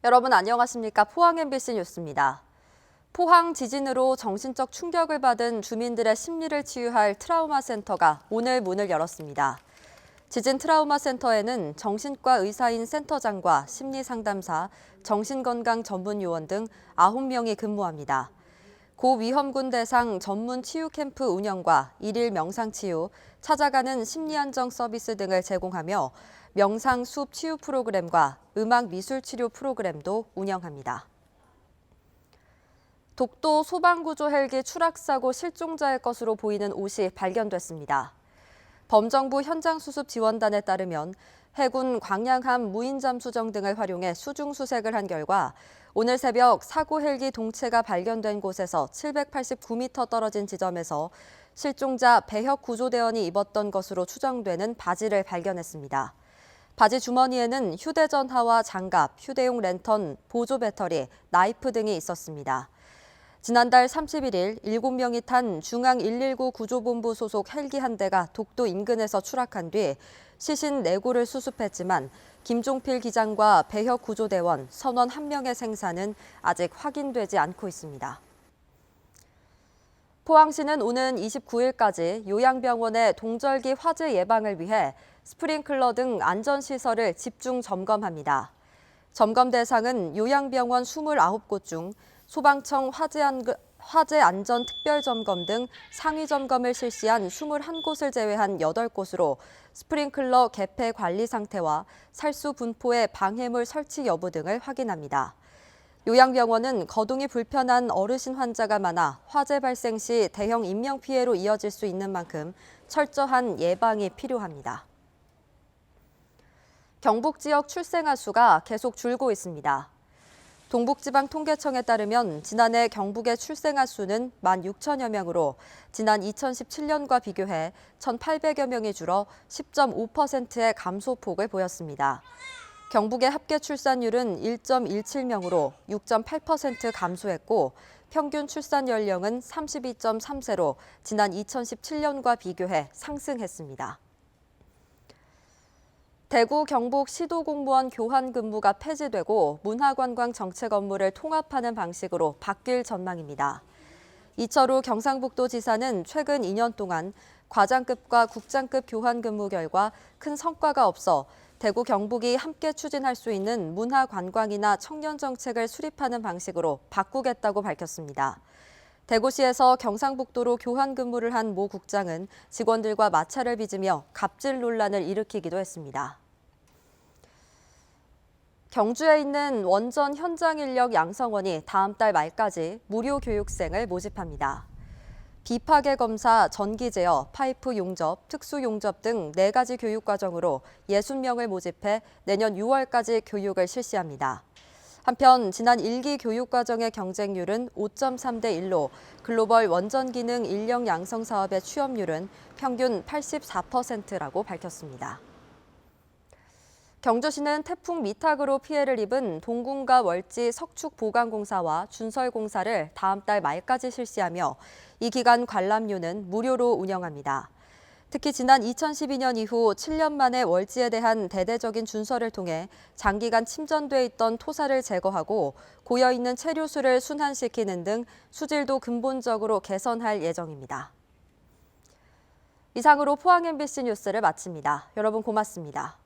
여러분 안녕하십니까? 포항 MBC 뉴스입니다. 포항 지진으로 정신적 충격을 받은 주민들의 심리를 치유할 트라우마 센터가 오늘 문을 열었습니다. 지진 트라우마 센터에는 정신과 의사인 센터장과 심리상담사, 정신건강 전문 요원 등 9명이 근무합니다. 고위험군 대상 전문 치유 캠프 운영과 일일 명상치유, 찾아가는 심리안정 서비스 등을 제공하며 명상 수업 치유 프로그램과 음악 미술 치료 프로그램도 운영합니다. 독도 소방구조 헬기 추락사고 실종자의 것으로 보이는 옷이 발견됐습니다. 범정부 현장수습지원단에 따르면 해군 광양함 무인잠수정 등을 활용해 수중수색을 한 결과 오늘 새벽 사고 헬기 동체가 발견된 곳에서 789m 떨어진 지점에서 실종자 배혁 구조대원이 입었던 것으로 추정되는 바지를 발견했습니다. 바지 주머니에는 휴대전화와 장갑, 휴대용 랜턴, 보조 배터리, 나이프 등이 있었습니다. 지난달 31일 7명이 탄 중앙119 구조본부 소속 헬기 한 대가 독도 인근에서 추락한 뒤 시신 4구를 수습했지만 김종필 기장과 배혁 구조대원, 선원 1명의 생사는 아직 확인되지 않고 있습니다. 포항시는 오는 29일까지 요양병원의 동절기 화재 예방을 위해 스프링클러 등 안전시설을 집중 점검합니다. 점검 대상은 요양병원 29곳 중 소방청 화재안전특별점검 등 상위 점검을 실시한 21곳을 제외한 8곳으로 스프링클러 개폐 관리 상태와 살수 분포의 방해물 설치 여부 등을 확인합니다. 요양병원은 거동이 불편한 어르신 환자가 많아 화재 발생 시 대형 인명피해로 이어질 수 있는 만큼 철저한 예방이 필요합니다. 경북 지역 출생아 수가 계속 줄고 있습니다. 동북지방통계청에 따르면 지난해 경북의 출생아 수는 16,000여 명으로 지난 2017년과 비교해 1,800여 명이 줄어 10.5%의 감소폭을 보였습니다. 경북의 합계 출산율은 1.17명으로 6.8% 감소했고 평균 출산 연령은 32.3세로 지난 2017년과 비교해 상승했습니다. 대구 경북 시도공무원 교환 근무가 폐지되고 문화관광 정책 업무를 통합하는 방식으로 바뀔 전망입니다. 이철우 경상북도지사는 최근 2년 동안 과장급과 국장급 교환 근무 결과 큰 성과가 없어 대구 경북이 함께 추진할 수 있는 문화관광이나 청년 정책을 수립하는 방식으로 바꾸겠다고 밝혔습니다. 대구시에서 경상북도로 교환 근무를 한 모 국장은 직원들과 마찰을 빚으며 갑질 논란을 일으키기도 했습니다. 경주에 있는 원전 현장 인력 양성원이 다음 달 말까지 무료 교육생을 모집합니다. 비파괴 검사, 전기 제어, 파이프 용접, 특수 용접 등 4가지 교육 과정으로 60명을 모집해 내년 6월까지 교육을 실시합니다. 한편 지난 1기 교육 과정의 경쟁률은 5.3대 1로 글로벌 원전 기능 인력 양성 사업의 취업률은 평균 84%라고 밝혔습니다. 경주시는 태풍 미탁으로 피해를 입은 동궁과 월지 석축 보강공사와 준설공사를 다음 달 말까지 실시하며 이 기간 관람료는 무료로 운영합니다. 특히 지난 2012년 이후 7년 만에 월지에 대한 대대적인 준설을 통해 장기간 침전돼 있던 토사를 제거하고 고여있는 체류수를 순환시키는 등 수질도 근본적으로 개선할 예정입니다. 이상으로 포항 MBC 뉴스를 마칩니다. 여러분 고맙습니다.